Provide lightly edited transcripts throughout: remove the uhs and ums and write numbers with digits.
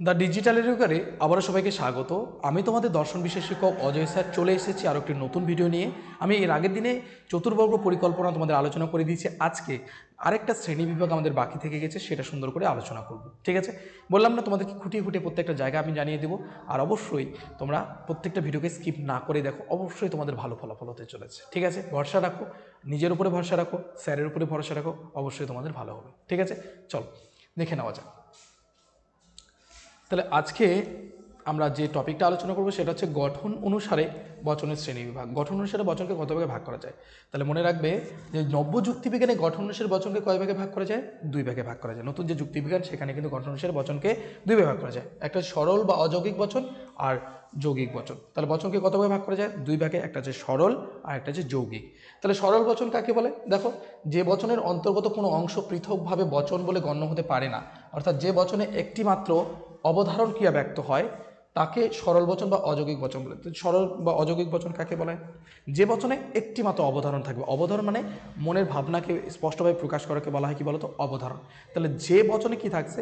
The digital এডুকেশনে আবারও সবাইকে স্বাগত। আমি তোমাদের দর্শন বিষয় শিক্ষক অজয় স্যার চলে এসেছি আরও একটি নতুন ভিডিও নিয়ে। আমি এর আগের দিনে চতুর্বর্গ পরিকল্পনা তোমাদের আলোচনা করে দিয়েছি। আজকে আরেকটা শ্রেণী বিভাগ আমাদের বাকি থেকে গেছে, সেটা সুন্দর করে আলোচনা করব। ঠিক আছে, বললাম না তোমাদেরকে খুঁটিয়ে খুঁটিয়ে প্রত্যেকটা জায়গা আমি জানিয়ে দেবো। আর অবশ্যই তোমরা প্রত্যেকটা ভিডিওকে স্কিপ না করে দেখো, অবশ্যই তোমাদের ভালো ফলাফল হতে চলেছে। ঠিক আছে, ভরসা রাখো, নিজের উপরে ভরসা রাখো, স্যারের উপরে ভরসা রাখো, অবশ্যই তোমাদের ভালো হবে। ঠিক আছে, চলো দেখে নেওয়া যাক। তাহলে আজকে আমরা যে টপিকটা আলোচনা করবো সেটা হচ্ছে গঠন অনুসারে বচনের শ্রেণীবিভাগ। গঠন অনুসারে বচনকে কত ভাগে ভাগ করা যায়? তাহলে মনে রাখবে যে নব্য যুক্তিবিজ্ঞানে গঠন অনুসারে বচনকে কয় ভাগে ভাগ করা যায়? দুই ভাগে ভাগ করা যায়। নতুন যে যুক্তিবিজ্ঞান সেখানে কিন্তু গঠন অনুসারে বচনকে দুই ভাগে ভাগ করা যায়, একটা সরল বা অযৌগিক বচন আর যৌগিক বচন। তাহলে বচনকে কত ভাগে ভাগ করা যায়? দুই ভাগে, একটা হচ্ছে সরল আর একটা হচ্ছে যৌগিক। তাহলে সরল বচন কাকে বলে? দেখো, যে বচনের অন্তর্গত কোনো অংশ পৃথকভাবে বচন বলে গণ্য হতে পারে না, অর্থাৎ যে বচনে একটি মাত্র অবধারণ ক্রিয়া ব্যক্ত হয় তাকে সরল বচন বা অযৌগিক বচন বলে। তো সরল বা অযৌগিক বচন কাকে বলে? যে বচনে একটি মাত্র অবধারণ থাকবে। অবধারণ মানে মনের ভাবনাকে স্পষ্টভাবে প্রকাশ করাকে বলা হয় কি বলতো? অবধারণ। তাহলে যে বচনে কি থাকছে,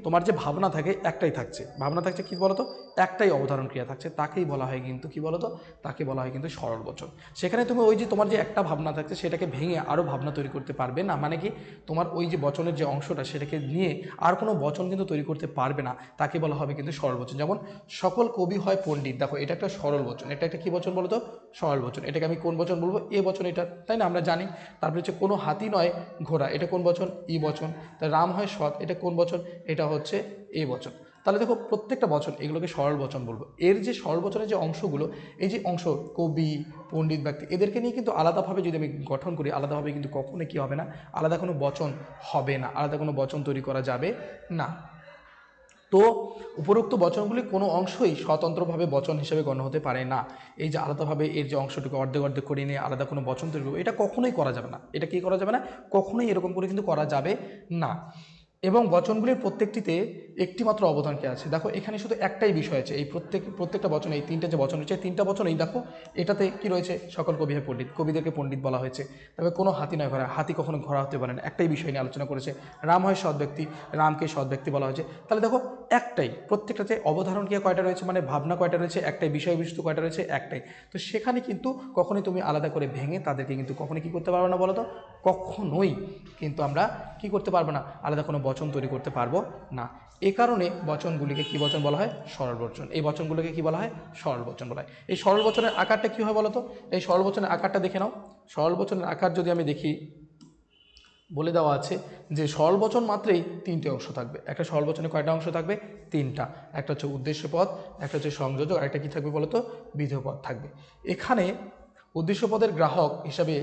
তোমার যে ভাবনা থাকে একটাই থাকছে, ভাবনা থাকছে কি বলতো? একটাই অবধারণ ক্রিয়া থাকছে, তাকেই বলা হয় কিন্তু কি বলতো? তাকে বলা হয় কিন্তু সরল বচন। সেখানে তুমি ওই যে তোমার যে একটা ভাবনা থাকছে সেটাকে ভেঙে আরও ভাবনা তৈরি করতে পারবে না, মানে কি তোমার ওই যে বচনের যে অংশটা সেটাকে নিয়ে আর কোনো বচন কিন্তু তৈরি করতে পারবে না, তাকে বলা হবে কিন্তু সরল বচন। যেমন সকল কবি হয় পণ্ডিত, দেখো এটা একটা সরল বচন, এটা একটা কি বচন বলো তো? সরল বচন। এটাকে আমি কোন বচন বলবো? এ বচন এটা, তাই না? আমরা জানি। তারপরে হচ্ছে কোনো হাতি নয় ঘোড়া, এটা কোন বচন? ই বচন। তা রাম হয় সৎ, এটা কোন বচন? এটা হচ্ছে এ বচন। তাহলে দেখো প্রত্যেকটা বচন এগুলোকে সরল বচন বলবো। এর যে সরল বচনের যে অংশগুলো, এই যে অংশ কবি পণ্ডিত ব্যক্তি এদেরকে নিয়ে কিন্তু আলাদাভাবে যদি আমি গঠন করি, আলাদাভাবে কিন্তু কখনোই কী হবে না? আলাদা কোনো বচন হবে না, আলাদা কোনো বচন তৈরি করা যাবে না। তো উপরোক্ত বচনগুলি কোনো অংশই স্বতন্ত্রভাবে বচন হিসেবে গণ্য হতে পারে না। এই যে আলাদাভাবে এর যে অংশটুকু অর্ধেক অর্ধেক করে নিয়ে আলাদা কোনো বচন তৈরি করবো, এটা কখনোই করা যাবে না। এটা কি করা যাবে না? কখনোই এরকম করে কিন্তু করা যাবে না। এবং বচনগুলির প্রত্যেকটিতে একটি মাত্র অবদানকে আছে। দেখো এখানে শুধু একটাই বিষয় আছে, এই প্রত্যেকটা বচনে এই তিনটা যে বচন রয়েছে, তিনটা বচনেই দেখো এটাতে কি রয়েছে? সকল কবি হয় পণ্ডিত, কবিদেরকে পণ্ডিত বলা হয়েছে। তবে কোনো হাতি নয় ঘোড়া, হাতি কখনো ঘোড়া হতে পারে না, একটাই বিষয় নিয়ে আলোচনা করেছে। রাম হয় সৎ ব্যক্তি, রামকে সৎ ব্যক্তি বলা হয়েছে। তাহলে দেখো একটাই, প্রত্যেকটাতে অবধারণ ক্রিয়া কয়টা রয়েছে, মানে ভাবনা কয়টা রয়েছে? একটাই। বিষয়বস্তু কয়টা রয়েছে? একটাই। তো সেখানে কিন্তু কখনোই তুমি আলাদা করে ভেঙে তাদেরকে কিন্তু কখনোই কী করতে পারবে না বলো তো? কখনোই কিন্তু আমরা কি করতে পারবো না? আলাদা কোনো বচন তৈরি করতে পারবো না। এ কারণে বচনগুলিকে কি বচন বলা হয়? সরল বচন। এই বচনগুলোকে কি বলা হয়? সরল বচন বলা হয়। এই সরল বচনের আকারটা কী হয় বলো তো? এই সরল বচনের আকারটা দেখে নাও। সরল বচনের আকার যদি আমি দেখি, বলে দেওয়া আছে যে সরল বচন মাত্রেই তিনটে অংশ থাকবে। একটা সরল বচনে কয়টা অংশ থাকবে? তিনটা। একটা হচ্ছে উদ্দেশ্য পদ, একটা হচ্ছে সংযোজক, আর একটা কী থাকবে বলো তো? বিধেয় পদ থাকবে। এখানে উদ্দেশ্য পদের গ্রাহক হিসাবে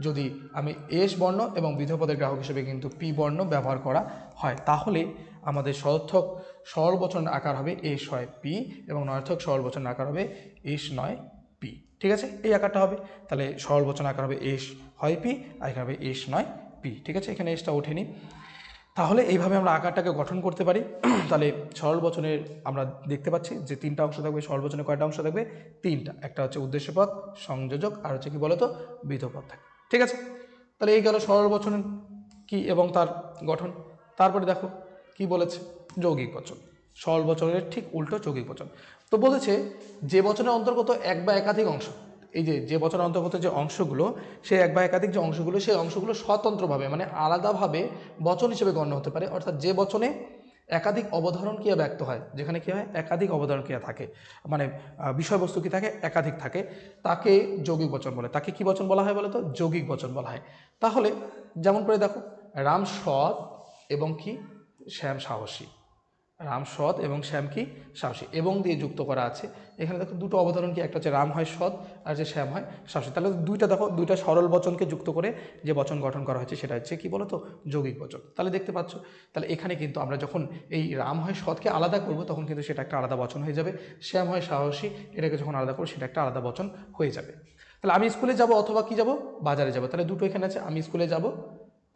যদি আমি এস বর্ণ এবং বিধেয় পদের গ্রাহক হিসেবে কিন্তু পি বর্ণ ব্যবহার করা হয়, তাহলে আমাদের সদর্থক সরল বচনের আকার হবে এস হয় পি এবং নয়ার্থক সরল বচনের আকার হবে এস নয় পি। ঠিক আছে, এই আকারটা হবে। তাহলে সরল বচন আকার হবে এস হয় পি, আর এখানে হবে এস নয় পি। ঠিক আছে, এখানে এসটা ওঠেনি। তাহলে এইভাবে আমরা আকারটাকে গঠন করতে পারি। তাহলে সরল বচনের আমরা দেখতে পাচ্ছি যে তিনটা অংশ থাকবে। সরল বচনে কয়টা অংশ থাকবে? তিনটা। একটা হচ্ছে উদ্দেশ্যপদ, সংযোজক, আর হচ্ছে কি বলতো? বিধেয়পদ থাকে। ঠিক আছে, তাহলে এই গেল সরল বচন কি এবং তার গঠন। তারপরে দেখো কি বলেছে? যৌগিক বচন। সরল বচনের ঠিক উল্টো যৌগিক বচন। তো বলেছে যে বচনের অন্তর্গত এক বা একাধিক অংশ, এই যে বচনের অন্তর্গত যে অংশগুলো, সেই এক বা একাধিক যে অংশগুলো, সেই অংশগুলো স্বতন্ত্রভাবে মানে আলাদাভাবে বচন হিসেবে গণ্য হতে পারে। অর্থাৎ যে বচনে একাধিক অবধারণ ক্রিয়া ব্যক্ত হয়, যেখানে কী হয়? একাধিক অবধারণ ক্রিয়া থাকে, মানে বিষয়বস্তু কি থাকে? একাধিক থাকে, তাকে যৌগিক বচন বলে। তাকে কি বচন বলা হয় বলো তো? যৌগিক বচন বলা হয়। তাহলে যেমন করে দেখো, রাম সৎ এবং কি? শ্যাম সাহসী। রাম সৎ এবং শ্যাম কি? সাহসী। এবং দিয়ে যুক্ত করা আছে। এখানে দেখো দুটো অবধারণ কি? একটা হচ্ছে রাম হয় সৎ আর যে শ্যাম হয় সাহসী। তাহলে দুইটা দেখো, দুইটা সরল বচনকে যুক্ত করে যে বচন গঠন করা হয়েছে সেটা হচ্ছে কি বলো তো? যৌগিক বচন। তাহলে দেখতে পাচ্ছ, তাহলে এখানে কিন্তু আমরা যখন এই রাম হয় সৎকে আলাদা করব তখন কিন্তু সেটা একটা আলাদা বচন হয়ে যাবে। শ্যাম হয় সাহসী, এটাকে যখন আলাদা করবো সেটা একটা আলাদা বচন হয়ে যাবে। তাহলে আমি স্কুলে যাব অথবা কি যাব? বাজারে যাব। তাহলে দুটো এখানে আছে, আমি স্কুলে যাব,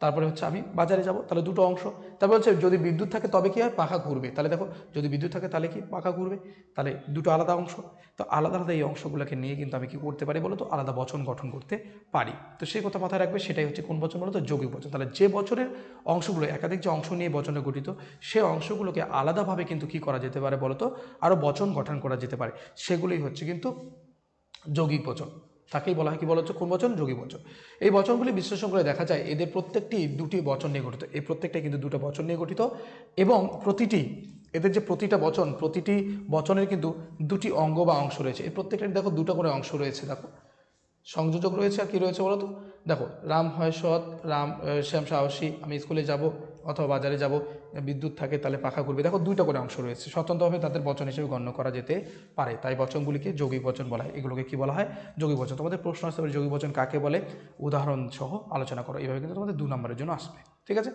তারপরে হচ্ছে আমি বাজারে যাব, তাহলে দুটো অংশ। তারপরে হচ্ছে যদি বিদ্যুৎ থাকে তবে কি হয়, পাখা ঘুরবে। তাহলে দেখো যদি বিদ্যুৎ থাকে তাহলে কি পাখা ঘুরবে, তাহলে দুটো আলাদা অংশ। তো আলাদা আলাদা এই অংশগুলোকে নিয়ে কিন্তু আমি কি করতে পারি বলো তো, আলাদা বচন গঠন করতে পারি। তো সেই কথা মাথায় রাখবে, সেটাই হচ্ছে কোন বচন বলো তো, যৌগিক বচন। তাহলে যে বচনের অংশগুলো একাধিক যে অংশ নিয়ে বচনে গঠিত, সে অংশগুলোকে আলাদাভাবে কিন্তু কি করা যেতে পারে বলো তো, আরও বচন গঠন করা যেতে পারে। সেগুলোই হচ্ছে কিন্তু যৌগিক বচন। তাকেই বলা হয় কি বলা হচ্ছে, কোন বচন, যৌগিক বচন। এই বচনগুলি বিশ্লেষণ করে দেখা যায় এদের প্রত্যেকটি দুটি বচন নিয়ে গঠিত, এই প্রত্যেকটাই কিন্তু দুটো বচন নিয়ে গঠিত, এবং এদের যে প্রতিটা বচন, প্রতিটি বচনের কিন্তু দুটি অঙ্গ বা অংশ রয়েছে। এই প্রত্যেকটার দেখো দুটো করে অংশ রয়েছে, দেখো সংযোজক রয়েছে। আর কি রয়েছে বলো তো, দেখো রাম হয় সৎ, শ্যাম সাহসী, আমি স্কুলে যাব অথবা বাজারে যাব, বিদ্যুৎ থাকে তাহলে পাখা ঘুরবে। দেখো দুইটা করে অংশ রয়েছে, স্বতন্ত্রভাবে তাদের বচন হিসেবে গণ্য করা যেতে পারে। তাই বচনগুলিকে যৌগিক বচন বলা হয়। এগুলোকে কি বলা হয়, যৌগিক বচন। তোমাদের প্রশ্ন আসতে পারে যৌগিক বচন কাকে বলে, উদাহরণ সহ আলোচনা করো। এইভাবে কিন্তু তোমাদের 2 নম্বরের জন্য আসবে, ঠিক আছে।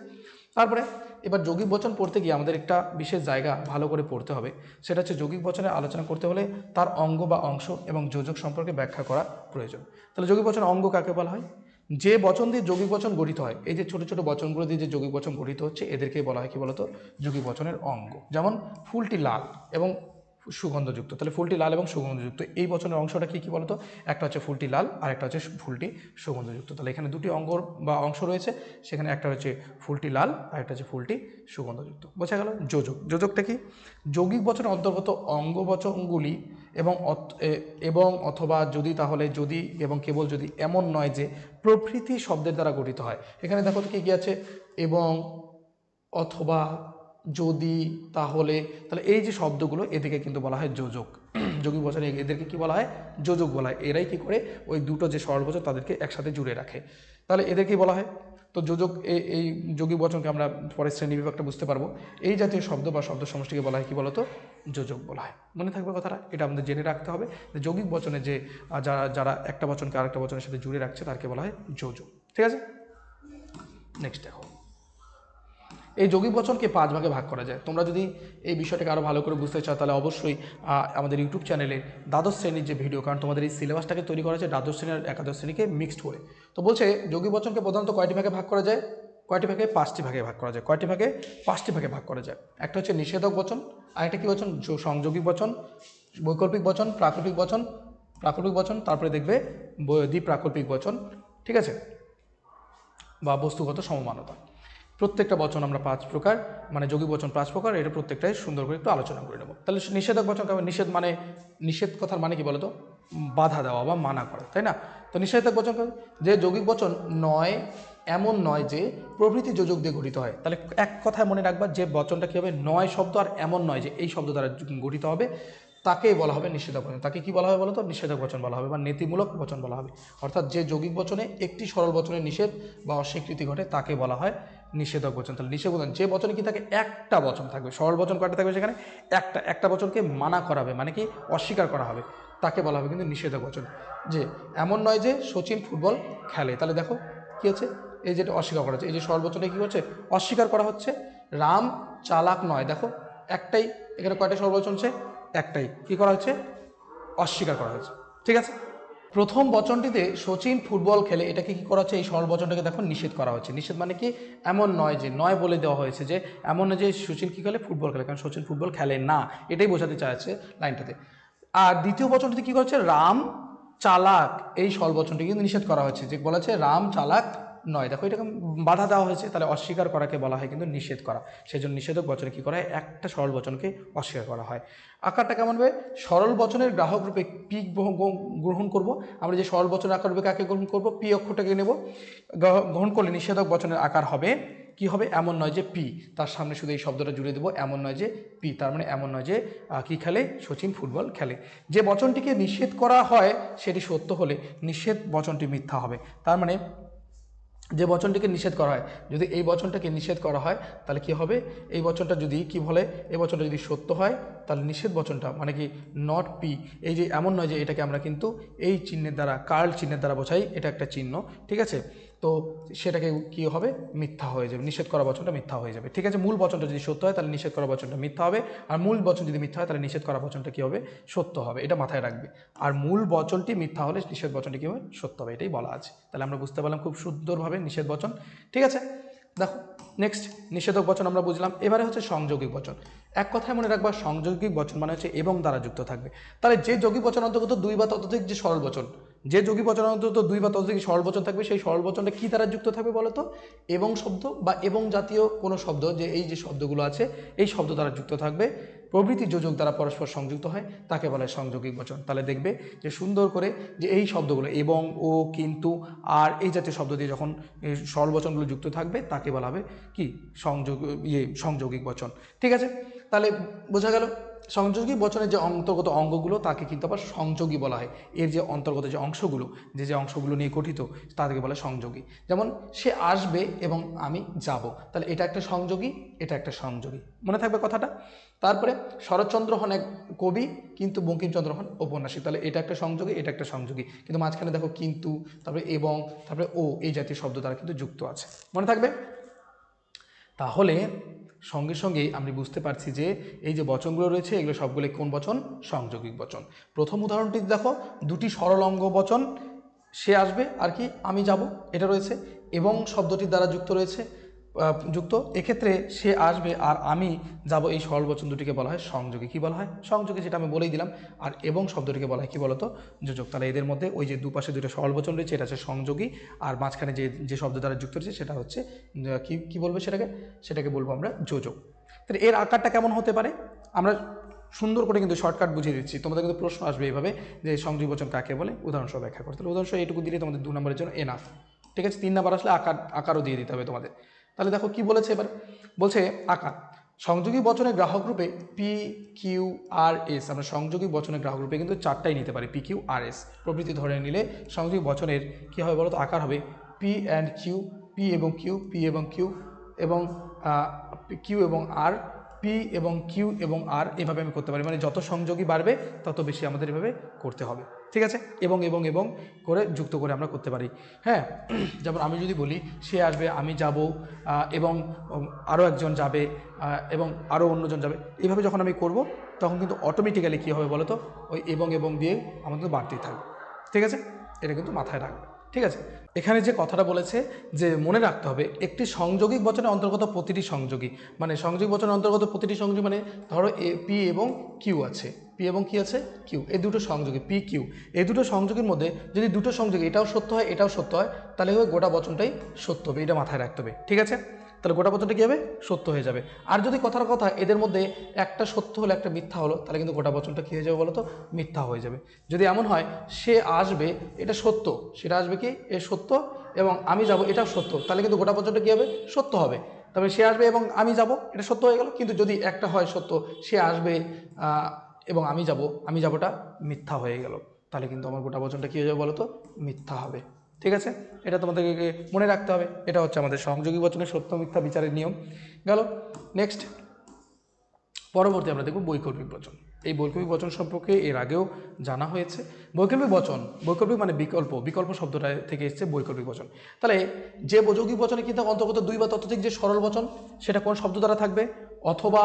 তারপরে এবার যৌগিক বচন পড়তে গিয়ে আমাদের একটা বিশেষ জায়গা ভালো করে পড়তে হবে, সেটা হচ্ছে যৌগিক বচনের আলোচনা করতে হলে তার অঙ্গ বা অংশ এবং যোজক সম্পর্কে ব্যাখ্যা করা প্রয়োজন। তাহলে যৌগিক বচন অঙ্গ কাকে বলা হয়, যে বচন দিয়ে যৌগিক বচন গঠিত হয়, এই যে ছোট ছোট বচনগুলো দিয়ে যে যৌগিক বচন গঠিত হচ্ছে, এদেরকেই বলা হয় কি বলতো, যৌগিক বচনের অঙ্গ। যেমন ফুলটি লাল এবং সুগন্ধযুক্ত, তাহলে ফুলটি লাল এবং সুগন্ধযুক্ত, এই বচনের অংশটা কি কি বলতো, একটা হচ্ছে ফুলটি লাল আর একটা হচ্ছে ফুলটি সুগন্ধযুক্ত। তাহলে এখানে দুটি অঙ্গ বা অংশ রয়েছে, সেখানে একটা হচ্ছে ফুলটি লাল আর একটা হচ্ছে ফুলটি সুগন্ধযুক্ত। বোঝা গেল। যোজক, যোজকটা কি, যৌগিক বচনের অন্তর্গত অঙ্গ বচনগুলি এবং অথবা যদি, তাহলে যদি এবং কেবল যদি এমন নয় যে প্রভৃতি শব্দের দ্বারা গঠিত হয়। এখানে দেখো তো কি আছে, এবং অথবা যদি তাহলে, তাহলে এই যে শব্দগুলো এদেরকে কিন্তু বলা হয় যোজক। যৌগিক বচনে এদেরকে কি বলা হয়, যোজক বলা হয়। এরাই কি করে ওই দুটো যে সরল বচন তাদেরকে একসাথে জুড়ে রাখে, তাহলে এদেরকেই বলা হয়। তো যোজক, এই যৌগিক বচনকে আমরা পরের শ্রেণী বিভাগটা বুঝতে পারবো। এই জাতীয় শব্দ বা শব্দ সমষ্টিকে বলা হয় কি বলতো, যোজক বলা হয়। মনে থাকবে কথাটা, এটা আমাদের জেনে রাখতে হবে যে যৌগিক বচনে যে যারা একটা বচনকে আরেকটা বচনের সাথে জুড়ে রাখছে তাকে বলা হয় যোজক, ঠিক আছে। নেক্সট দেখো, এই যৌগিক বচনকে 5 ভাগে ভাগ করা যায়। তোমরা যদি এই বিষয়টাকে আরও ভালো করে বুঝতে চাও, তাহলে অবশ্যই আমাদের ইউটিউব চ্যানেলে দ্বাদশ শ্রেণীর যে ভিডিও, কারণ তোমাদের এই সিলেবাসটাকে তৈরি করা হয়েছে দ্বাদশ শ্রেণী আর একাদশ শ্রেণীকে মিক্সড করে। তো বলছে যৌগিক বচনকে প্রধানত কয়টি ভাগে ভাগ করা যায়, কয়টি ভাগে, 5টি ভাগে ভাগ করা যায়। কয়টি ভাগে, 5টি ভাগে ভাগ করা যায়। একটা হচ্ছে নিষেধক বচন, আরেকটা কি বচন, সংযোগী বচন, বৈকল্পিক বচন, প্রাকল্পিক বচন, তারপরে দেখবে দ্বিপ্রাকল্পিক বচন, ঠিক আছে, বা বস্তুগত সমমানতা। প্রত্যেকটা বচন আমরা 5 প্রকার, মানে যৌগিক বচন 5 প্রকার, এটা প্রত্যেকটাই সুন্দর করে একটু আলোচনা করে নেব। তাহলে নিষেধক বচন, নিষেধ মানে, নিষেধ কথার মানে কি বলতো, বাধা দেওয়া বা মানা করা, তাই না। তো নিষেধক বচন যে যৌগিক বচন নয়, এমন নয় যে প্রভৃতি যোজক দিয়ে গঠিত হয়। তাহলে এক কথায় মনে রাখবা, যে বচনটা কী হবে, নয় শব্দ আর এমন নয় যে এই শব্দ দ্বারা গঠিত হবে, তাকেই বলা হবে নিষেধক বচন। তাকে কি বলা হবে বলো তো, নিষেধক বচন বলা হবে বা নীতিমূলক বচন বলা হবে। অর্থাৎ যে যৌগিক বচনে একটি সরল বচনের নিষেধ বা অস্বীকৃতি ঘটে তাকে বলা হয় নিষেধক বচন। তাহলে নিষেধ বচন, যে বচনে কি থাকে, একটা বচন থাকবে, সরল বচন কয়টা থাকবে, সেখানে একটা বচনকে মানা করা হবে, মানে কি অস্বীকার করা হবে, তাকে বলা হবে কিন্তু নিষেধক বচন। যে এমন নয় যে সচিন ফুটবল খেলে, তাহলে দেখো কি হচ্ছে, এই যেটা অস্বীকার করা হচ্ছে, এই যে সরল বচনে কি হচ্ছে, অস্বীকার করা হচ্ছে। রাম চালাক নয়, দেখো একটাই, এখানে কয়টা সরল বচন হচ্ছে, একটাই, কি করা হচ্ছে, অস্বীকার করা হয়েছে, ঠিক আছে। প্রথম বচনটিতে সচিন ফুটবল খেলে, এটাকে কি করা হচ্ছে, এই সরল বচনটাকে দেখো নিষেধ করা হচ্ছে। নিষেধ মানে কি, এমন নয় যে, নয় বলে দেওয়া হয়েছে যে এমন নয় যে সচিন কি খেলে, ফুটবল খেলে, কারণ সচিন ফুটবল খেলে না, এটাই বোঝাতে চাইছে লাইনটাতে। আর দ্বিতীয় বচনটিতে কি করছে, রাম চালাক, এই সরল বচনটি কিন্তু নিষেধ করা হচ্ছে, যে বলা হচ্ছে রাম চালাক নয়, দেখো এটাকে বাধা দেওয়া হয়েছে, তাহলে অস্বীকার করাকে বলা হয় কিন্তু নিষেধ করা। সেই জন্য নিষেধক বচনে কী করা হয়, একটা সরল বচনকে অস্বীকার করা হয়। আকারটা কেমন হবে, সরল বচনের গ্রাহক রূপে পি গ্রহণ করব। আমরা যে সরল বচনের আকার রূপে কাকে গ্রহণ করব, পি অক্ষরটাকে নেব, গ্রহণ করলে নিষেধক বচনের আকার হবে কি হবে, এমন নয় যে পি, তার সামনে শুধু এই শব্দটা জুড়ে দেবো, এমন নয় যে পি, তার মানে এমন নয় যে কি খেলে, সচিন ফুটবল খেলে। যে বচনটিকে নিষেধ করা হয় সেটি সত্য হলে নিষেধ বচনটি মিথ্যা হবে। তার মানে যে বচনটিকে নিষেধ করা হয়, যদি এই বচনটাকে নিষেধ করা হয় তাহলে কি হবে, এই বচনটা যদি কি বলে, এই বচনটা যদি সত্য হয় তাহলে নিষেধ বচনটা মানে কি নট পি, এই যে এমন নয় যে, এটাকে আমরা কিন্তু এই চিহ্নের দ্বারা, কার্ল চিহ্নের দ্বারা বোঝাই, এটা একটা চিহ্ন, ঠিক আছে। তো সেটাকে কী হবে, মিথ্যা হয়ে যাবে, নিষেধ করা বচনটা মিথ্যা হয়ে যাবে। ঠিক আছে, মূল বচনটা যদি সত্য হয় তাহলে নিষেধ করা বচনটা মিথ্যা হবে, আর মূল বচন যদি মিথ্যা হয় তাহলে নিষেধ করা বচনটা কী হবে, সত্য হবে। এটা মাথায় রাখবে। আর মূল বচনটি মিথ্যা হলে নিষেধ বচনটি কী হবে, সত্য হবে। এটাই বলা আছে। তাহলে আমরা বুঝতে পারলাম খুব সুন্দরভাবে নিষেধ বচন। ঠিক আছে, দেখো নেক্সট নিষেধক বচন আমরা বুঝলাম। এবারে হচ্ছে সংযোগিক বচন। এক কথায় মনে রাখবা, সংযোগিক বচন মানে হচ্ছে এবং দ্বারা যুক্ত থাকবে। তাহলে যে যৌগিক বচন অন্তর্গত দুই বা ততোধিক যে সরল বচন, যে যৌগিক বচন অন্তর্গত দুই বা ততোধিক সরল বচন থাকবে, সেই সরল বচনটা কি দ্বারা যুক্ত থাকবে বলো তো? এবং শব্দ বা এবং জাতীয় কোনো শব্দ, যে এই যে শব্দগুলো আছে এই শব্দ দ্বারা যুক্ত থাকবে, প্রভৃতি যোজক দ্বারা পরস্পর সংযুক্ত হয়, তাকে বলা হয় সংযোগিক বচন। তাহলে দেখবে যে সুন্দর করে যে এই শব্দগুলো এবং, ও, কিন্তু, আর এই জাতীয় শব্দ দিয়ে যখন এই সরল বচনগুলো যুক্ত থাকবে তাকে বলা হবে কি, সংযোগিক বচন। ঠিক আছে, তাহলে বোঝা গেল সংযোগী বচনের যে অন্তর্গত অঙ্গগুলো তাকে কিন্তু আবার সংযোগী বলা হয়। এর যে অন্তর্গত যে অংশগুলো, যে অংশগুলো নিয়ে গঠিত, তাদেরকে বলা হয় সংযোগী। যেমন সে আসবে এবং আমি যাব, তাহলে এটা একটা সংযোগী, এটা একটা সংযোগী। মনে থাকবে কথাটা। তারপরে শরৎচন্দ্র হন এক কবি, কিন্তু বঙ্কিমচন্দ্র হন ঔপন্যাসিক, তাহলে এটা একটা সংযোগী, এটা একটা সংযোগী। কিন্তু মাঝখানে দেখো কিন্তু, তারপরে এবং, তারপরে ও, এই জাতীয় শব্দ দ্বারা কিন্তু যুক্ত আছে। মনে থাকবে। তাহলে সঙ্গে সঙ্গে আমরা বুঝতে পারছি যে এই যে বচনগুলো রয়েছে এগুলো সবগুলো কোন বচন, সংযোগিক বচন। প্রথম উদাহরণটি দেখো, দুটি সরল অঙ্গ বচন, সে আসবে আর কি আমি যাব, এটা রয়েছে, এবং শব্দটির দ্বারা যুক্ত রয়েছে, যুক্ত। এক্ষেত্রে সে আসবে আর আমি যাব, এই সরল বচন দুটিকে বলা হয় সংযোগী। কি বলা হয়, সংযোগী, যেটা আমি বলেই দিলাম। আর এবং শব্দটিকে বলা হয় কি বলতো, যোজক। তাহলে এদের মধ্যে ওই যে দুপাশে দুটো সরল বচন রয়েছে, এটা হচ্ছে সংযোগী, আর মাঝখানে যে শব্দ দ্বারা যুক্ত রয়েছে সেটা হচ্ছে কি বলবো, সেটাকে বলবো আমরা যোজক। তাহলে এর আকারটা কেমন হতে পারে আমরা সুন্দর করে কিন্তু শর্টকাট বুঝিয়ে দিচ্ছি। তোমাদের কিন্তু প্রশ্ন আসবে এইভাবে যে সংযোগী বচন কাকে বলে, উদাহরণসহ ব্যাখ্যা করতে। তাহলে উদাহরণসহ এইটুকু দিলে তোমাদের 2 নম্বরের জন্য এনাফ। ঠিক আছে, 3 নাম্বার আসলে আকারও দিয়ে দিতে হবে তোমাদের। তাহলে দেখো কি বলেছে এবার, বলছে আকার। সংযোগী বচনের গ্রাহক রূপে পি, কিউ, আর, এস। আমরা সংযোগী বচনের গ্রাহক রূপে কিন্তু 4টাই নিতে পারি, পি, কিউ, আর, এস প্রভৃতি ধরে নিলে সংযোগী বচনের কী হবে বলো তো, আকার হবে পি অ্যান্ড কিউ, পি এবং কিউ, পি এবং কিউ, এবং কিউ এবং আর, পি এবং কিউ এবং আর। এভাবে আমি করতে পারি, মানে যত সংযোগী বাড়বে তত বেশি আমাদের এভাবে করতে হবে। ঠিক আছে, এবং এবং এবং করে যুক্ত করে আমরা করতে পারি। হ্যাঁ, যেমন আমি যদি বলি সে আসবে, আমি যাব, এবং আরও একজন যাবে, এবং আরও অন্যজন যাবে, এইভাবে যখন আমি করব তখন কিন্তু অটোমেটিক্যালি কী হবে বলো তো, ওই এবং দিয়ে আমাদের বাড়তেই থাকবে। ঠিক আছে, এটা কিন্তু মাথায় রাখবে। ঠিক আছে, এখানে যে কথাটা বলেছে যে মনে রাখতে হবে একটি সংযোগিক বচনের অন্তর্গত প্রতিটি সংযোগী, মানে সংযোগিক বচনের অন্তর্গত প্রতিটি সংযোগী মানে ধরো পি এবং কিউ আছে, পি এবং কি আছে, কিউ, এই দুটো সংযোগী, পি কিউ, এই দুটো সংযোগের মধ্যে যদি দুটো সংযোগী এটাও সত্য হয় এটাও সত্য হয়, তাহলে গোটা বচনটাই সত্য হবে। এটা মাথায় রাখতে হবে। ঠিক আছে, তাহলে গোটা বচনটা কী হবে, সত্য হয়ে যাবে। আর যদি কথার কথা এদের মধ্যে একটা সত্য হলো একটা মিথ্যা হলো, তাহলে কিন্তু গোটা বচনটা কী হয়ে যাবে বলো তো, মিথ্যা হয়ে যাবে। যদি এমন হয় সে আসবে এটা সত্য, সেটা আসবে কি এ সত্য, এবং আমি যাব এটাও সত্য, তাহলে কিন্তু গোটা বচনটা কী হবে, সত্য হবে। তবে সে আসবে এবং আমি যাব এটা সত্য হয়ে গেল। কিন্তু যদি একটা হয় সত্য, সে আসবে এবং আমি যাবোটা মিথ্যা হয়ে গেল, তাহলে কিন্তু আমার গোটা বচনটা কী হয়ে যাবে বলো তো, মিথ্যা হবে। ঠিক আছে, এটা তোমাদেরকে মনে রাখতে হবে। এটা হচ্ছে আমাদের সংযোগী বচনের সত্য মিথ্যা বিচারের নিয়ম গেল। নেক্সট পরবর্তী আমরা দেখব বৈকল্পিক বচন। এই বৈকল্পিক বচন সম্পর্কে এর আগেও জানা হয়েছে। বৈকল্পিক বচন, বৈকল্পিক মানে বিকল্প শব্দটা থেকে এসেছে বৈকল্পিক বচন। তাহলে যে যৌগিক বচনে কিন্তু অন্তর্গত দুই বা ততোধিক যে সরল বচন, সেটা কোন শব্দ দ্বারা থাকবে, অথবা,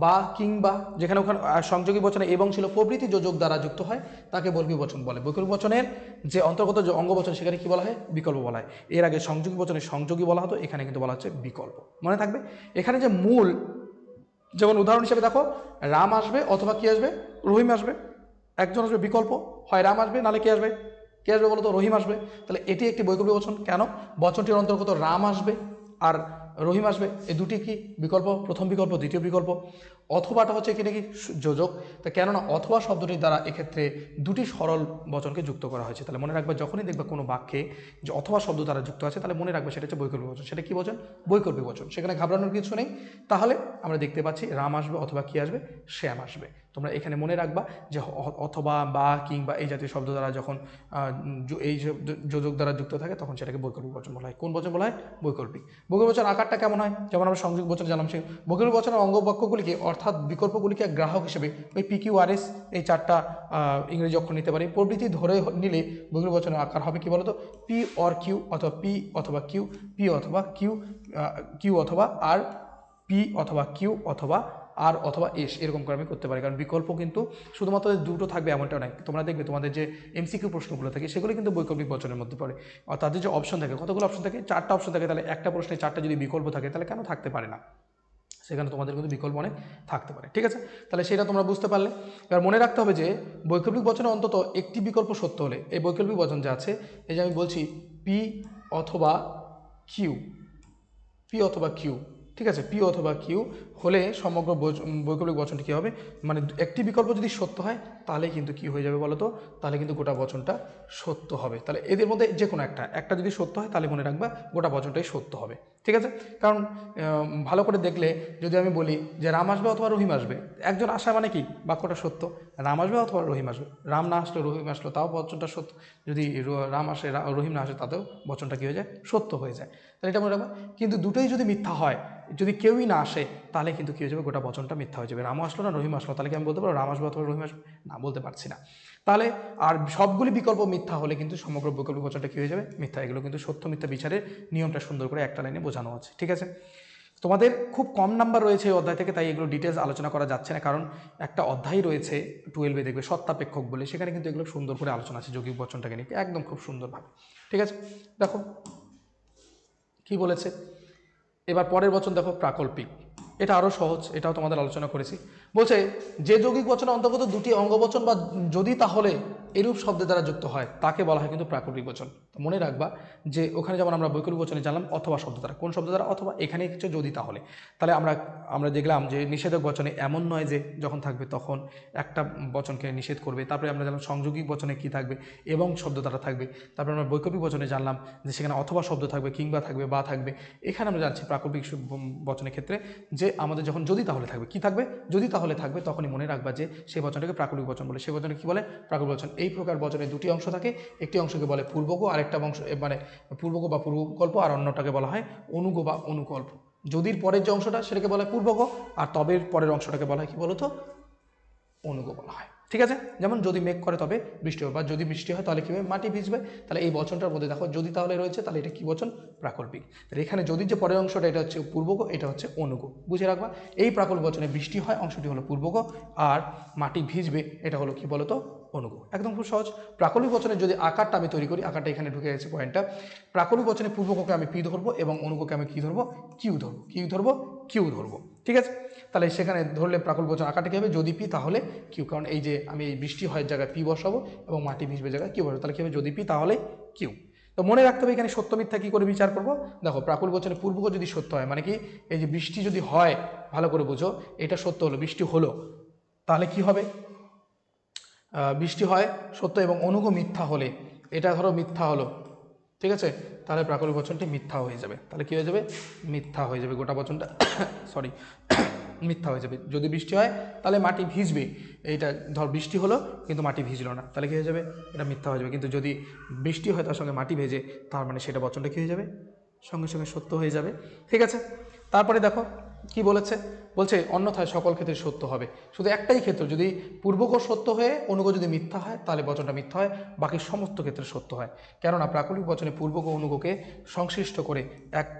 বা, কিংবা, যেখানে ওখানে সংযোগী বচনে এবং ছিল প্রভৃতি যোজক দ্বারা যুক্ত হয়, তাকে বৈকল্পিক বচন বলে। বৈকল্পিক বচনের যে অন্তর্গত যে অঙ্গ বচন সেখানে কি বলা হয়, বিকল্প বলা হয়। এর আগে সংযোগী বচনে সংযোগী বলা হতো, এখানে কিন্তু বলা হচ্ছে বিকল্প। মনে থাকবে। এখানে যে মূল, যেমন উদাহরণ হিসেবে দেখো, রাম আসবে অথবা কি আসবে, রহিম আসবে। একজন আসবে বিকল্প, হয় রাম আসবে নাহলে কি আসবে, কে আসবে বলো তো, রহিম আসবে। তাহলে এটি একটি বৈকল্পিক বচন। কেন, বচনটির অন্তর্গত রাম আসবে আর রহিম আসবে, এই দুটি কি বিকল্প, প্রথম বিকল্প, দ্বিতীয় বিকল্প। অথবাটা হচ্ছে এখানে কি যোজক। তা কেননা অথবা শব্দটির দ্বারা এক্ষেত্রে দুটি সরল বচনকে যুক্ত করা হয়েছে। তাহলে মনে রাখবে যখনই দেখবে কোনো বাক্যে যে অথবা শব্দ দ্বারা যুক্ত আছে, তাহলে মনে রাখবে সেটা হচ্ছে বৈকল্পিক বচন। সেটা কি বচন, বৈকল্পিক বচন। সেখানে ঘাবড়ানোর কিছু নেই। তাহলে আমরা দেখতে পাচ্ছি রাম আসবে অথবা কি আসবে, শ্যাম আসবে। তোমরা এখানে মনে রাখবা যে অথবা বা কিংবা এই জাতীয় শব্দ দ্বারা যখন এই যোজক দ্বারা যুক্ত থাকে তখন সেটাকে বৈকল্পিক বচন বলা হয়। কোন বচন বলা হয়? বৈকল্পিক। বৈকল্পিক বচন আকারটা কেমন হয়? যেমন আমরা সংযোগ বচন জানলাম, সেই বৈকল্পিক বচনের অঙ্গ বাক্যগুলিকে অর্থাৎ বিকল্পগুলিকে গ্রাহক হিসেবে ওই PQRS এই 4টা ইংরেজি অক্ষর নিতে পারি। প্রভৃতি ধরে নিলে বৈকল্পিক বচনের আকার হবে কি বলতো? পি অর কিউ অথবা পি অথবা কিউ, পি অথবা কিউ, কিউ অথবা আর, পি অথবা কিউ অথবা আর অথবা এস, এরকম করে আমি করতে পারি। কারণ বিকল্প কিন্তু শুধুমাত্র দুটো থাকবে এমনটা নয়। তোমরা দেখবে তোমাদের যে MCQ প্রশ্নগুলো থাকে সেগুলো কিন্তু বৈকল্পিক বচনের মধ্যে পড়ে। আর তাদের যে অপশন থাকে, কতগুলো অপশন থাকে? 4টা অপশন থাকে। তাহলে একটা প্রশ্নে 4টা যদি বিকল্প থাকে তাহলে কেন থাকতে পারে না? সেখানে তোমাদের কিন্তু বিকল্প অনেক থাকতে পারে। ঠিক আছে, তাহলে সেটা তোমরা বুঝতে পারলে। এবার মনে রাখতে হবে যে বৈকল্পিক বচনে অন্তত একটি বিকল্প সত্য হলে, এই বৈকল্পিক বচন যে আছে, এই যে আমি বলছি পি অথবা কিউ, পি অথবা কিউ, ঠিক আছে, পি অথবা কিউ হলে সমগ্র বৈকল্পিক বচনটি কী হবে? মানে একটি বিকল্প যদি সত্য হয় তাহলে কিন্তু কি হয়ে যাবে বলো তো? তাহলে কিন্তু গোটা বচনটা সত্য হবে। তাহলে এদের মধ্যে যে কোনো একটা যদি সত্য হয় তাহলে মনে রাখবা গোটা বচনটাই সত্য হবে। ঠিক আছে, কারণ ভালো করে দেখলে যদি আমি বলি যে রাম আসবে অথবা রহিম আসবে, একজন আসা মানে কি বাক্যটা সত্য, রাম আসবে অথবা রহিম আসবে, রাম না আসলে রহিম আসলো তাও বচনটা সত্য, যদি রাম আসে রহিম না আসে তাতেও বচনটা কী হয়ে যায়? সত্য হয়ে যায়। তাহলে এটা মনে রাখবা। কিন্তু দুটোই যদি মিথ্যা হয়, যদি কেউই না আসে তাহলে কিন্তু কী হয়ে যাবে? গোটা বচনটা মিথ্যা হয়ে যাবে। রাম আসলো না রহিম আসলো, তাহলে কি আমি বলতে পারবো রাম আসবে অথবা রহিম আসবে? না, বলতে পারছি না। তাহলে আর সবগুলি বিকল্প মিথ্যা হলে কিন্তু সমগ্র বৈকল্পিক বচনটা কী হয়ে যাবে? মিথ্যা। এগুলো কিন্তু সত্য মিথ্যা বিচারের নিয়মটা সুন্দর করে একটা লাইনে বোঝানো আছে। ঠিক আছে, তোমাদের খুব কম নাম্বার রয়েছে এই অধ্যায় থেকে, তাই এগুলো ডিটেলস আলোচনা করা যাচ্ছে না। কারণ একটা অধ্যায় রয়েছে 12-এ দেখবে সত্তাপেক্ষক বলে, সেখানে কিন্তু এগুলো সুন্দর করে আলোচনা আছে যৌগিক বচনটাকে নিয়ে একদম খুব সুন্দরভাবে। ঠিক আছে, দেখো কি বলেছে। এবার পরের বচন দেখো প্রাকল্পিক। এটা আরও সহজ, এটাও তোমাদের আলোচনা করেছি। বলছে যে যৌগিক বচনের অন্তর্গত দুটি অঙ্গবচন বা যদি তাহলে এরূপ শব্দের দ্বারা যুক্ত হয় তাকে বলা হয় কিন্তু প্রাকল্পিক বচন। মনে রাখবা যে ওখানে যেমন আমরা বৈকল্পিক বচনে জানলাম অথবা শব্দ দ্বারা, কোন শব্দ দ্বারা? অথবা। এখানে হচ্ছে যদি তাহলে। তাহলে আমরা দেখলাম যে নিষেধক বচনে এমন নয় যে যখন থাকবে তখন একটা বচনকে নিষেধ করবে। তারপরে আমরা জানলাম সংযোগিক বচনে কি থাকবে? এবং শব্দ দ্বারা থাকবে। তারপরে আমরা বৈকল্পিক বচনে জানলাম যে সেখানে অথবা শব্দ থাকবে, কিংবা থাকবে, বা থাকবে। এখানে আমরা জানছি প্রাকল্পিক বচনের ক্ষেত্রে যে আমাদের যখন যদি তাহলে থাকবে, কি থাকবে? যদি তাহলে থাকবে, তখনই মনে রাখবা যে সেই বচনটাকে প্রাকল্পিক বচন বলে। সেই বচনকে কি বলে? প্রাকল্পিক বচন। এই প্রকার বচনে দুটি অংশ থাকে, একটি অংশকে বলে পূর্বক, আরেকটা অংশ মানে পূর্বক বা পূর্বকল্প, আর অন্যটাকে বলা হয় অনুগ বা অনুকল্প। যদির পরের যে অংশটা সেটাকে বলা হয় পূর্বক, আর তবের পরের অংশটাকে বলা হয় কি বলতো? অনুগ বলা হয়। ঠিক আছে, যেমন যদি মেঘ করে তবে বৃষ্টি হবে, বা যদি বৃষ্টি হয় তাহলে কী হবে? মাটি ভিজবে। তাহলে এই বচনটার মধ্যে দেখো যদি তাহলে রয়েছে, তাহলে এটা কি বচন? প্রাকল্পিক। তাহলে এখানে যদি যে পরের অংশটা এটা হচ্ছে পূর্বক, এটা হচ্ছে অনুগ। বুঝে রাখবা এই প্রাকল্পিক বচনে বৃষ্টি হয় অংশটি হলো পূর্বক, আর মাটি ভিজবে এটা হলো কি বলতো? অনুগ। একদম খুব সহজ। প্রাকল্পিক বচনের যদি আকারটা আমি তৈরি করি, আকারটা এখানে ঢুকে গেছে পয়েন্টটা। প্রাকল্পিক বচনে পূর্বককে আমি পি ধরবো এবং অনুগকে আমি কি ধরবো? কিউ ধরবো। কিউ ধরবো, কিউ ধরবো। ঠিক আছে, তাহলে সেখানে ধরলে প্রাকল্পিক বচন আকারটা কী হবে? যদি পি তাহলে কিউ। কারণ এই যে আমি এই বৃষ্টি হয় জায়গায় পি বসাবো এবং মাটি ভিজবে জায়গায় কিউ বসাবো, তাহলে কী হবে? যদি পি তাহলে কিউ। তো মনে রাখতে হবে এখানে সত্য মিথ্যা কী করে বিচার করবো। দেখো প্রাকল্পিক বচনে পূর্বক যদি সত্য হয়, মানে কি এই যে বৃষ্টি যদি হয়, ভালো করে বুঝো, এটা সত্য হলো, বৃষ্টি হলো, তাহলে কি হবে? বৃষ্টি হয় সত্য এবং অনুগ মিথ্যা হলে, এটা ধরো মিথ্যা হলো, ঠিক আছে, তাহলে প্রাকল্পিক বচনটি মিথ্যা হয়ে যাবে। তাহলে কী হয়ে যাবে? মিথ্যা হয়ে যাবে গোটা বচনটা সরি মিথ্যা হয়ে যাবে। যদি বৃষ্টি হয় তাহলে মাটি ভিজবে, এইটা ধর বৃষ্টি হলো কিন্তু মাটি ভিজলো না, তাহলে কী হয়ে যাবে? এটা মিথ্যা হয়ে যাবে। কিন্তু যদি বৃষ্টি হয় তার সঙ্গে মাটি ভেজে, তার মানে সেটা বচনটা কী হয়ে যাবে? সঙ্গে সঙ্গে সত্য হয়ে যাবে। ঠিক আছে, তারপরে দেখো কি বলেছে। বলছে অন্যথায় সকল ক্ষেত্রে সত্য হবে। শুধু একটাই ক্ষেত্র, যদি পূর্বক সত্য হয়ে অনুগ যদি মিথ্যা হয় তাহলে বচনটা মিথ্যা হয়, বাকি সমস্ত ক্ষেত্রে সত্য হয়। কেননা প্রাকল্পিক বচনে পূর্বক ও অনুগকে সংশ্লিষ্ট করে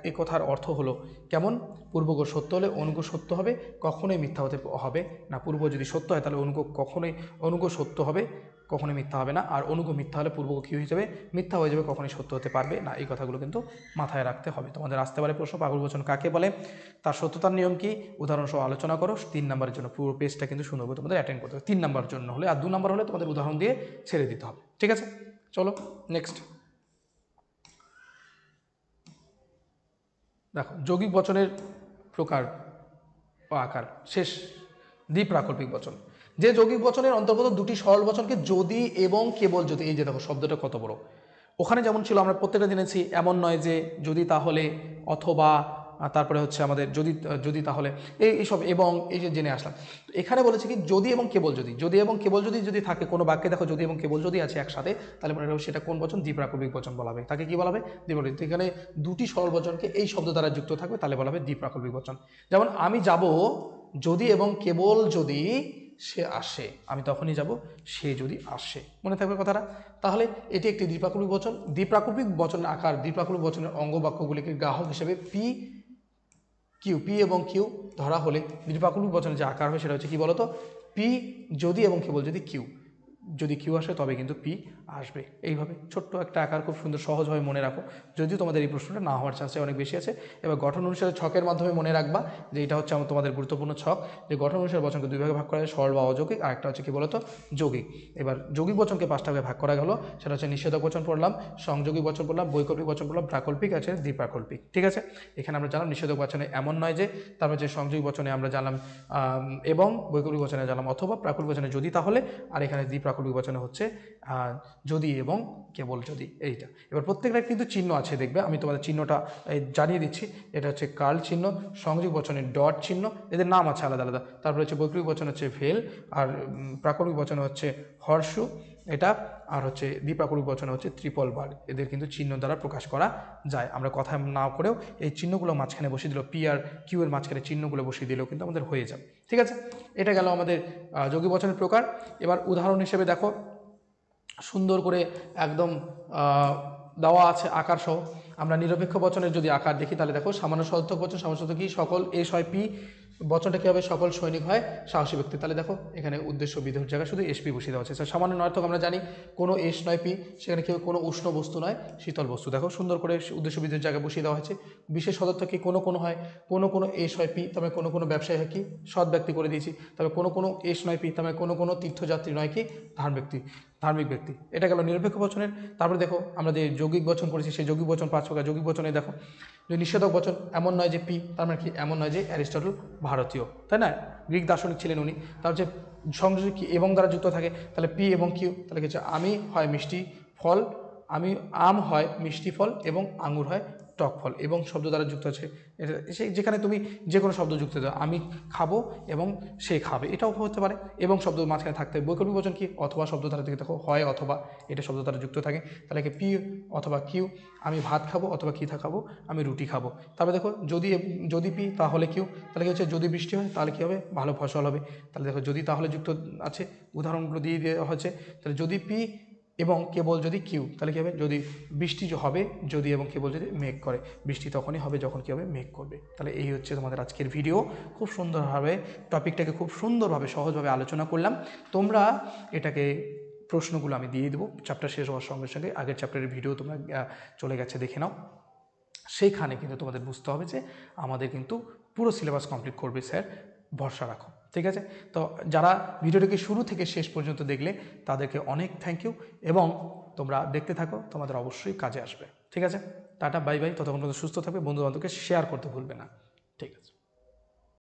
এ কথার অর্থ হলো কেমন? পূর্বক সত্য হলে অনুগ সত্য হবে, কখনোই মিথ্যা হতে হবে না। পূর্ব যদি সত্য হয় তাহলে অনুগ সত্য হবে, কখনোই মিথ্যা হবে না। আর অনুগ মিথ্যা হলে পূর্বক কী হয়ে যাবে? মিথ্যা হয়ে যাবে, কখনোই সত্য হতে পারবে না। এই কথাগুলো কিন্তু মাথায় রাখতে হবে। তোমাদের আসতে পারে প্রশ্ন, প্রাকল্পিক বচন কাকে বলে, তার সত্যতার নিয়ম কি, উদাহরণসহ আলোচনা করো। 3 নম্বরের জন্য পুরো পেজটা কিন্তু সুন্দর করে তোমাদের অ্যাটেন্ড করতে হবে। 3 নম্বরের জন্য হলে, আর 2 নম্বর হলে তোমাদের উদাহরণ দিয়ে ছেড়ে দিতে হবে। ঠিক আছে, চলো নেক্সট দেখো যৌগিক বচনের প্রকার ও আকার। শেষ দ্বিপ্রাকল্পিক বচন। যে যৌগিক বচনের অন্তর্গত দুটি সরল বচনকে যদি এবং কেবল যদি, এই যে দেখো শব্দটা কত বড়, ওখানে যেমন ছিল আমরা প্রত্যেকটা জেনেছি এমন নয় যে যদি তাহলে অথবা তারপরে হচ্ছে আমাদের যদি যদি তাহলে এইসব এবং এই যে জেনে আসলাম। তো এখানে বলেছে কি যদি এবং কেবল যদি, যদি এবং কেবল যদি থাকে কোনো বাক্যে, দেখো যদি এবং কেবল যদি আছে একসাথে, তাহলে মনে রাখবে সেটা কোন বচন? দ্বিপ্রাকৃতিক বচন বলা হবে। তাকে কি বলা হবে? দ্বিপ্রাকৃতিক। এখানে দুটি সরল বচনকে এই শব্দ দ্বারা যুক্ত থাকবে, তাহলে বলা হবে দ্বিপ্রাকৃতিক বচন। যেমন আমি যাব যদি এবং কেবল যদি সে আসে, আমি তখনই যাব সে যদি আসে, মনে থাকবে কথাটা। তাহলে এটি একটি দ্বিপ্রাকৃতিক বচন। দ্বিপ্রাকৃতিক বচনের আকার, দ্বিপ্রাকৃতিক বচনের অঙ্গ বাক্যগুলিকে গ্রাহক হিসেবে পি এবং কিউ ধরা হলে দ্বিপ্রাকৃতিক বচনের যে আকার হয় সেটা হচ্ছে কি বলতো? পি যদি এবং কেবল যদি কিউ, যদি কিউ আসে তবে কিন্তু পি আসবে। এইভাবে ছোট্ট একটা আকার, খুব সুন্দর সহজভাবে মনে রাখো, যদিও তোমাদের এই প্রশ্নটা না হওয়ার চান্সটা অনেক বেশি আছে। এবার গঠন অনুসারে ছকের মাধ্যমে মনে রাখবা যে এটা হচ্ছে তোমাদের গুরুত্বপূর্ণ ছক, যে গঠন অনুসারে বচনকে দুই ভাগে ভাগ করা হয়, সরল বা অযৌগিক, আর একটা হচ্ছে কি বলতো? যৌগিক। এবার যৌগিক বচনকে 5টা ভাগে ভাগ করা গেল, সেটা হচ্ছে নিষেধক বচন পড়লাম, সংযোগী বচন পড়লাম, বৈকল্পিক বচন পড়লাম, প্রাকল্পিক আছে, দ্বিপ্রাকল্পিক। ঠিক আছে, এখানে আমরা জানলাম নিষেধক বচনে এমন নয় যে, তারপর যে সংযোগী বচনে আমরা জানলাম এবং, বৈকল্পিক বচনে জানলাম অথবা, প্রাকল্পিক বচনে যদি তাহলে, আর এখানে দ্বিপ্রাকল্পিক বচনে হচ্ছে যদি এবং কেবল যদি, এইটা। এবার প্রত্যেকটা কিন্তু চিহ্ন আছে, দেখবে আমি তোমাদের চিহ্নটা জানিয়ে দিচ্ছি। এটা হচ্ছে কার্ল চিহ্ন, সংযোগ বচনের ডট চিহ্ন, এদের নাম আছে আলাদা আলাদা। তারপরে হচ্ছে বৈকল্পিক বচন হচ্ছে ভেল, আর প্রাকল্পিক বচনে হচ্ছে হর্ষু এটা, আর হচ্ছে দ্বিপ্রাকল্পিক বচনে হচ্ছে ত্রিপল বার। এদের কিন্তু চিহ্ন দ্বারা প্রকাশ করা যায়। আমরা কথা না করেও এই চিহ্নগুলো মাঝখানে বসিয়ে দিল, পি আর কিউ এর মাঝখানে চিহ্নগুলো বসিয়ে দিলেও কিন্তু আমাদের হয়ে যাবে। ঠিক আছে, এটা গেল আমাদের যৌগিক বচনের প্রকার। এবার উদাহরণ হিসেবে দেখো, সুন্দর করে একদম দেওয়া আছে আকার সহ। আমরা নিরপেক্ষ বচনের যদি আকার দেখি, তাহলে দেখো সামান্য সদর্থক বচন, সামান্য সদর্থক কি? সকল এস হয় পি, বচনটা কী হবে? সকল সৈনিক হয় সাহসী ব্যক্তি। তাহলে দেখো এখানে উদ্দেশ্য বিধেয়র জায়গায় শুধু এসপি বসিয়ে দেওয়া হচ্ছে। সামান্য নর্থক আমরা জানি কোনো এস নয় পি, সেখানে কেউ কোনো উষ্ণ বস্তু নয় শীতল বস্তু, দেখো সুন্দর করে উদ্দেশ্য বিধেয়র জায়গায় বসিয়ে দেওয়া হয়েছে। বিশেষ সদর্থক কি? কোনো হয়, কোনো এস হয় পি, তবে কোনো ব্যবসায়ী হয় কি? সৎ ব্যক্তি করে দিয়েছি। তবে কোনো এস নয় পি, তবে কোনো তীর্থযাত্রী নয় কি? ধার্মিক ব্যক্তি। এটা গেল নিরপেক্ষ বচনের। তারপরে দেখো আমরা যে যৌগিক বচন করেছি, সেই যৌগিক বচন 5 প্রকার। যৌগিক বচনে দেখো যে নিষেধক বচন এমন নয় যে পি, তার মানে কি? এমন নয় যে অ্যারিস্টটল ভারতীয়, তাই না? গ্রিক দার্শনিক ছিলেন উনি। তার হচ্ছে সংযোগ কি? এবং দ্বারা যুক্ত থাকে, তাহলে পি এবং কিউ। তাহলে কি হচ্ছে? আমি হয় মিষ্টি ফল, আম হয় মিষ্টি ফল এবং আঙুর হয় টক ফল, এবং শব্দ দ্বারা যুক্ত আছে। যেখানে তুমি যে কোনো শব্দ যুক্ত দাও, আমি খাবো এবং সে খাবে, এটাও হতে পারে। এবং শব্দ মাঝখানে থাকতে হবে। বৈকল্পিক বচন কি? অথবা শব্দ দ্বারা দিকে দেখো, হয় অথবা, এটা শব্দ দ্বারা যুক্ত থাকে। তাহলে কি? পি অথবা কিউ, আমি ভাত খাবো অথবা কী খাবো? আমি রুটি খাবো। তারপরে দেখো যদি পি তাহলে কিউ, তাহলে কি হচ্ছে? যদি বৃষ্টি হয় তাহলে কী হবে? ভালো ফসল হবে। তাহলে দেখো যদি তাহলে যুক্ত আছে, উদাহরণগুলো দিয়ে দেওয়া হয়েছে। তাহলে যদি পি এবং কেবল যদি কিউ, তাহলে কী হবে? যদি বৃষ্টি হবে, যদি এবং কেবল যদি মেঘ করে, বৃষ্টি তখনই হবে যখন কী হবে? মেঘ করবে। তাহলে এই হচ্ছে তোমাদের আজকের ভিডিও। খুব সুন্দরভাবে টপিকটাকে খুব সুন্দরভাবে সহজভাবে আলোচনা করলাম। তোমরা এটাকে প্রশ্নগুলো আমি দিয়ে দেবো চ্যাপ্টার শেষ হওয়ার সঙ্গে সঙ্গে। আগের চ্যাপ্টারের ভিডিও তোমরা চলে গেছে, দেখে নাও। সেইখানে কিন্তু তোমাদের বুঝতে হবে যে আমাদের কিন্তু পুরো সিলেবাস কমপ্লিট করবে স্যার, ভরসা রাখো। ঠিক আছে, তো যারা ভিডিওটাকে শুরু থেকে শেষ পর্যন্ত দেখলে তাদেরকে অনেক থ্যাংক ইউ, এবং তোমরা দেখতে থাকো, তোমাদের অবশ্যই কাজে আসবে। ঠিক আছে, টাটা, বাই বাই। ততক্ষণ পর্যন্ত সুস্থ থাকবে, বন্ধুবান্ধবকে শেয়ার করতে ভুলবে না। ঠিক আছে।